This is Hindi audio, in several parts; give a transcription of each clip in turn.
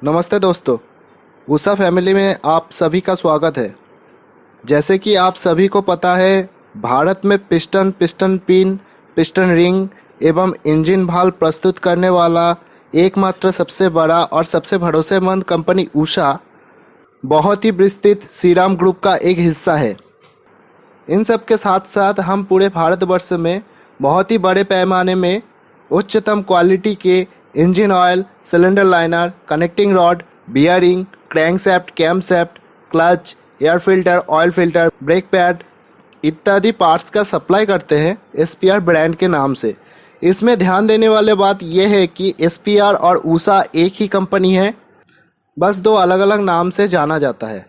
नमस्ते दोस्तों, उषा फैमिली में आप सभी का स्वागत है। जैसे कि आप सभी को पता है, भारत में piston, piston pin, piston ring एवं इंजन भाल प्रस्तुत करने वाला एकमात्र सबसे बड़ा और सबसे भरोसेमंद कंपनी उषा बहुत ही विस्तृत श्रीराम ग्रुप का एक हिस्सा है। इन सब के साथ साथ हम पूरे भारतवर्ष में बहुत ही बड़े पैमाने में उच्चतम क्वालिटी के engine oil, cylinder liner, connecting rod, bearing, crankshaft, camshaft, clutch, air filter, oil filter, brake pad इत्यादि पार्ट्स का सप्लाई करते हैं एसपीआर ब्रांड के नाम से। इसमें ध्यान देने वाली बात यह है कि एसपीआर और उषा एक ही कंपनी है, बस दो अलग अलग नाम से जाना जाता है।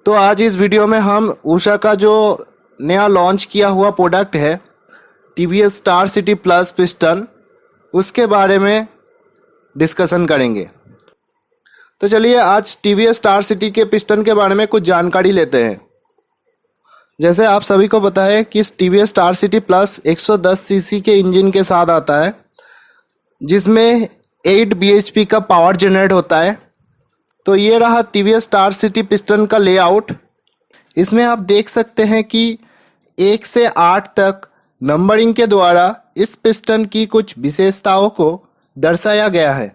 तो आज इस वीडियो में हम उषा का जो नया लॉन्च किया हुआ प्रोडक्ट है TVS star city plus piston, उसके बारे में डिस्कशन करेंगे। तो चलिए आज टीवीएस स्टार सिटी के पिस्टन के बारे में कुछ जानकारी लेते हैं। जैसे आप सभी को पता है कि TVS star city plus 110 CC के इंजन के साथ आता है, जिसमें 8 bhp का पावर जनरेट होता है। तो ये रहा टीवीएस स्टार सिटी पिस्टन का लेआउट। इसमें आप देख सकते हैं कि 1 से 8 तक नंबरिंग के द्वारा इस पिस्टन की कुछ विशेषताओं को दर्शाया गया है।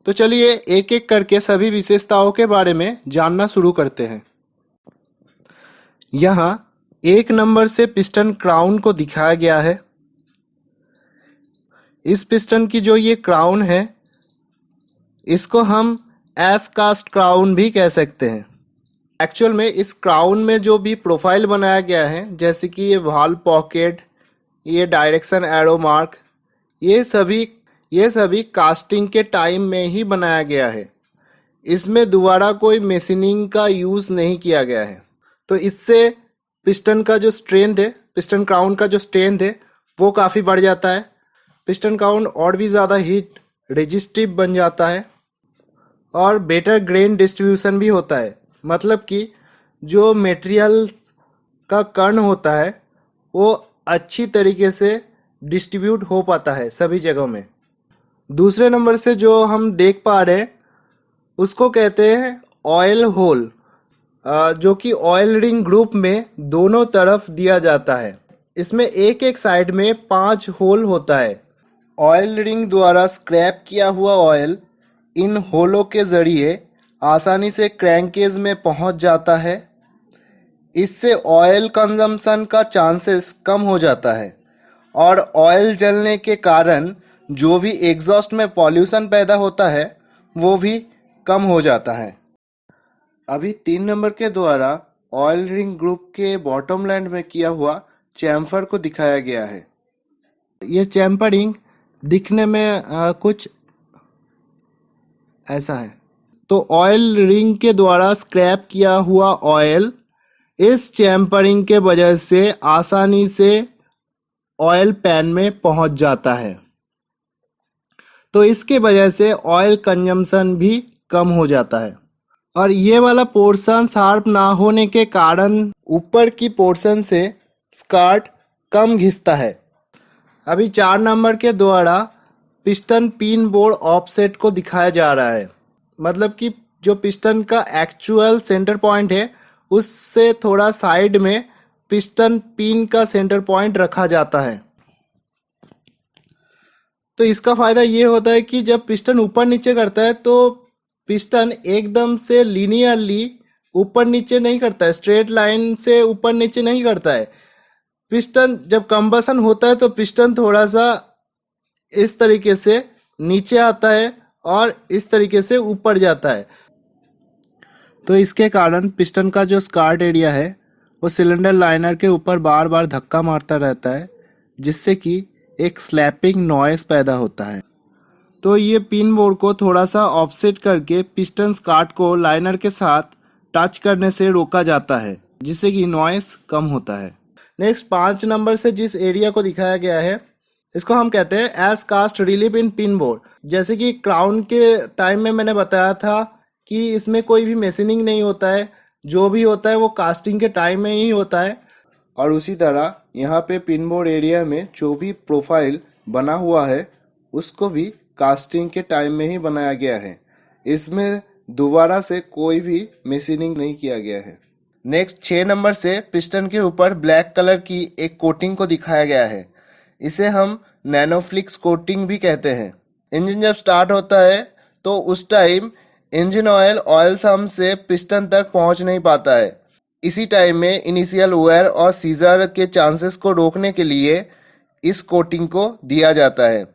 तो चलिए एक एक करके सभी विशेषताओं के बारे में जानना शुरू करते हैं। यहाँ 1 नंबर से पिस्टन क्राउन को दिखाया गया है। इस पिस्टन की जो ये क्राउन है, इसको हम एस कास्ट क्राउन भी कह सकते हैं। एक्चुअल में इस क्राउन में जो भी प्रोफाइल बनाया गया है, जैसे कि ये वाल्व पॉकेट, ये डायरेक्शन एरो मार्क, ये सभी कास्टिंग के टाइम में ही बनाया गया है। इसमें दोबारा कोई मशीनिंग का यूज़ नहीं किया गया है। तो इससे पिस्टन का जो स्ट्रेंथ है, पिस्टन क्राउन का जो स्ट्रेंथ है, वो काफ़ी बढ़ जाता है। पिस्टन क्राउन और भी ज़्यादा हीट रेजिस्टिव बन जाता है और बेटर ग्रेन डिस्ट्रीब्यूशन भी होता है। मतलब कि जो मटेरियल का कण होता है वो अच्छी तरीके से डिस्ट्रीब्यूट हो पाता है सभी जगहों में। दूसरे नंबर से जो हम देख पा रहे हैं उसको कहते हैं ऑयल होल, जो कि ऑयल रिंग ग्रुप में दोनों तरफ दिया जाता है। इसमें एक एक साइड में 5 होल होता है। ऑयल रिंग द्वारा स्क्रैप किया हुआ ऑयल इन होलों के ज़रिए आसानी से क्रैंकेज में पहुंच जाता है। इससे ऑयल कंजम्पशन का चांसेस कम हो जाता है और ऑयल जलने के कारण जो भी एग्जॉस्ट में पॉल्यूशन पैदा होता है वो भी कम हो जाता है। अभी 3 नंबर के द्वारा ऑयल रिंग ग्रुप के बॉटम लैंड में किया हुआ चैम्फर को दिखाया गया है। ये चैम्फरिंग दिखने में कुछ ऐसा है। तो ऑयल रिंग के द्वारा स्क्रैप किया हुआ ऑयल इस चैम्फरिंग के वजह से आसानी से ऑयल पैन में पहुंच जाता है। तो इसके वजह से ऑयल कंजम्पशन भी कम हो जाता है और ये वाला पोर्शन शार्प ना होने के कारण ऊपर की पोर्शन से स्कर्ट कम घिसता है। अभी 4 नंबर के द्वारा पिस्टन पिन बोर्ड ऑफसेट को दिखाया जा रहा है। मतलब कि जो पिस्टन का एक्चुअल सेंटर पॉइंट है उससे थोड़ा साइड में पिस्टन पिन का सेंटर पॉइंट रखा जाता है। तो इसका फ़ायदा ये होता है कि जब पिस्टन ऊपर नीचे करता है तो पिस्टन एकदम से लीनियरली ऊपर नीचे नहीं करता है, स्ट्रेट लाइन से ऊपर नीचे नहीं करता है। पिस्टन जब कंबसन होता है तो पिस्टन थोड़ा सा इस तरीके से नीचे आता है और इस तरीके से ऊपर जाता है। तो इसके कारण पिस्टन का जो स्कर्ट एरिया है वो सिलेंडर लाइनर के ऊपर बार बार धक्का मारता रहता है, जिससे कि एक स्लैपिंग नॉइस पैदा होता है। तो ये पिन बोर्ड को थोड़ा सा ऑफसेट करके पिस्टन स्कर्ट को लाइनर के साथ टच करने से रोका जाता है, जिससे कि नॉइस कम होता है। नेक्स्ट 5 नंबर से जिस एरिया को दिखाया गया है इसको हम कहते हैं as cast relief in pin board. जैसे कि क्राउन के टाइम में मैंने बताया था कि इसमें कोई भी मशीनिंग नहीं होता है, जो भी होता है वो कास्टिंग के टाइम में ही होता है। और उसी तरह यहाँ पे पिन बोर्ड एरिया में जो भी प्रोफाइल बना हुआ है उसको भी कास्टिंग के टाइम में ही बनाया गया है। इसमें दोबारा से कोई भी मशीनिंग नहीं किया गया है। नेक्स्ट 6 नंबर से पिस्टन के ऊपर ब्लैक कलर की एक कोटिंग को दिखाया गया है। इसे हम नैनोफ्लिक्स कोटिंग भी कहते हैं। इंजन जब स्टार्ट होता है तो उस टाइम इंजन ऑयल सम्प से पिस्टन तक पहुंच नहीं पाता है। इसी टाइम में इनिशियल वेयर और सीजर के चांसेस को रोकने के लिए इस कोटिंग को दिया जाता है।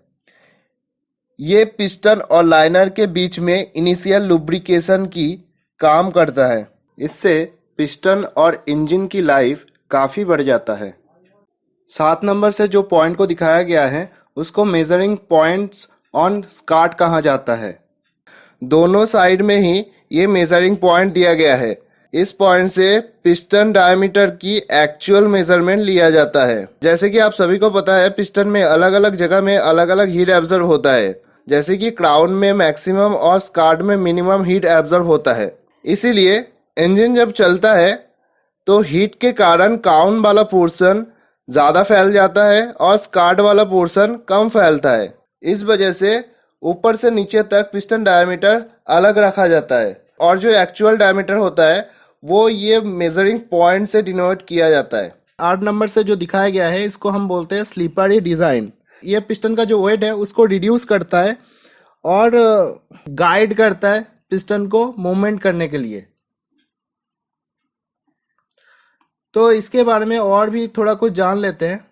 ये पिस्टन और लाइनर के बीच में इनिशियल लुब्रिकेशन की काम करता है। इससे पिस्टन और इंजन की लाइफ काफ़ी बढ़ जाता है। 7 नंबर से जो पॉइंट को दिखाया गया है उसको मेजरिंग पॉइंट्स ऑन स्कार्ट कहा जाता है। दोनों साइड में ही ये मेजरिंग पॉइंट दिया गया है। इस पॉइंट से पिस्टन डायमीटर की एक्चुअल मेजरमेंट लिया जाता है। जैसे कि आप सभी को पता है पिस्टन में अलग अलग जगह में अलग अलग हीट एब्जॉर्ब होता है। जैसे कि क्राउन में मैक्सिमम और स्कार्ट में मिनिमम हीट एब्जॉर्ब होता है। इसीलिए इंजन जब चलता है तो हीट के कारण क्राउन वाला पोर्शन ज़्यादा फैल जाता है और स्कार्ट वाला पोर्शन कम फैलता है। इस वजह से ऊपर से नीचे तक पिस्टन डायमीटर अलग रखा जाता है और जो एक्चुअल डायमीटर होता है वो ये मेजरिंग पॉइंट से डिनोट किया जाता है। 8 नंबर से जो दिखाया गया है इसको हम बोलते हैं स्लीपरी डिज़ाइन। ये पिस्टन का जो वेट है उसको रिड्यूस करता है और गाइड करता है पिस्टन को मूवमेंट करने के लिए। तो इसके बारे में और भी थोड़ा कुछ जान लेते हैं,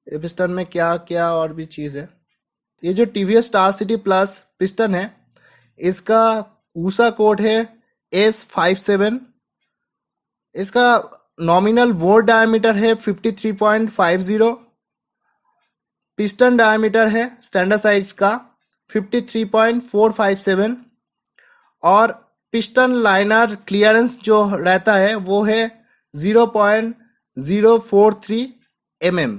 ये पिस्टन में क्या क्या और भी चीज़ है। ये जो TVS star city plus piston है इसका ऊषा कोड है S57। इसका नॉमिनल बोर डायमीटर है 53.50। पिस्टन डायमीटर है स्टैंडर्ड साइज का 53.457 और पिस्टन लाइनर क्लियरेंस जो रहता है वो है 0.043 mm।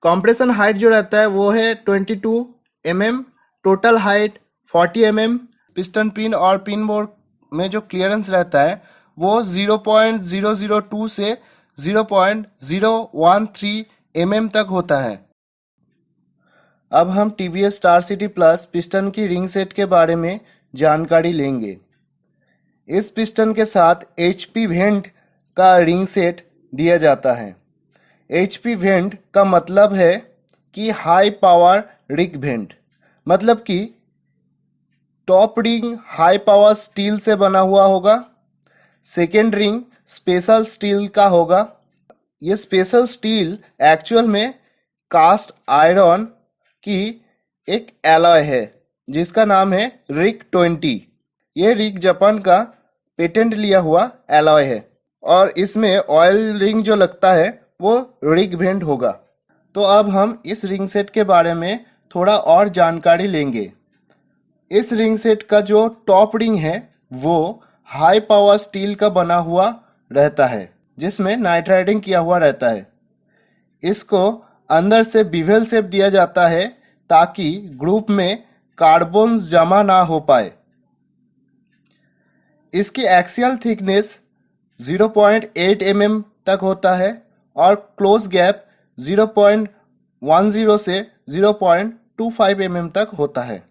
कंप्रेशन हाइट जो रहता है वो है 22 mm। Total height 40 mm। Piston pin और पिन बोर्ड में जो क्लियरेंस रहता है वो 0.002 से 0.013 mm तक होता है। अब हम TVS star city plus piston की रिंग सेट के बारे में जानकारी लेंगे। इस पिस्टन के साथ HP वेंट का रिंग सेट दिया जाता है। HP वेंट का मतलब है कि हाई पावर रिग वेंट, मतलब कि top ring high power steel से बना हुआ होगा, सेकेंड रिंग स्पेशल स्टील का होगा। ये स्पेशल स्टील एक्चुअल में कास्ट आयरन की एक एलॉय है जिसका नाम है रिग 20। ये रिग जापान का पेटेंट लिया हुआ एलॉय है और इसमें ऑयल रिंग जो लगता है वो रिग वेंट होगा। तो अब हम इस रिंग सेट के बारे में थोड़ा और जानकारी लेंगे। इस रिंग सेट का जो टॉप रिंग है वो हाई पावर स्टील का बना हुआ रहता है जिसमें नाइट्राइडिंग किया हुआ रहता है। इसको अंदर से बिवेल शेप दिया जाता है ताकि ग्रुप में कार्बन जमा ना हो पाए। इसकी एक्सियल थिकनेस 0.8 mm तक होता है और क्लोज गैप 0.10 से 0.25 mm तक होता है।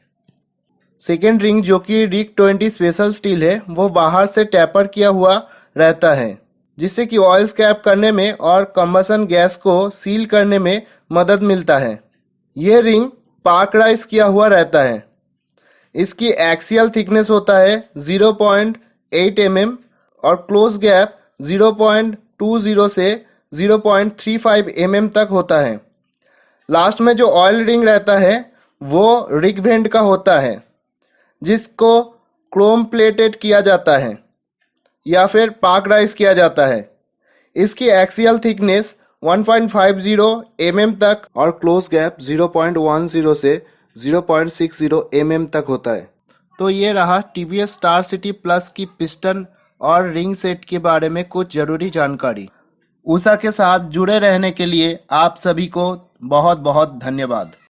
सेकेंड रिंग जो कि रिग 20 स्पेशल स्टील है वो बाहर से टैपर किया हुआ रहता है जिससे कि ऑयल स्कैप करने में और कंबसन गैस को सील करने में मदद मिलता है। यह रिंग पार्कराइज किया हुआ रहता है। इसकी एक्सियल थिकनेस होता है 0.8 mm और क्लोज गैप 0.20 से 0.35 mm तक होता है। लास्ट में जो ऑयल रिंग रहता है वो रिग वेंट का होता है जिसको क्रोम प्लेटेड किया जाता है या फिर पार्कराइज किया जाता है। इसकी एक्सियल थिकनेस 1.50 mm तक और क्लोज गैप 0.10 से 0.60 mm तक होता है। तो ये रहा टीवीएस स्टार सिटी प्लस की पिस्टन और रिंग सेट के बारे में कुछ ज़रूरी जानकारी। उषा के साथ जुड़े रहने के लिए आप सभी को बहुत बहुत धन्यवाद।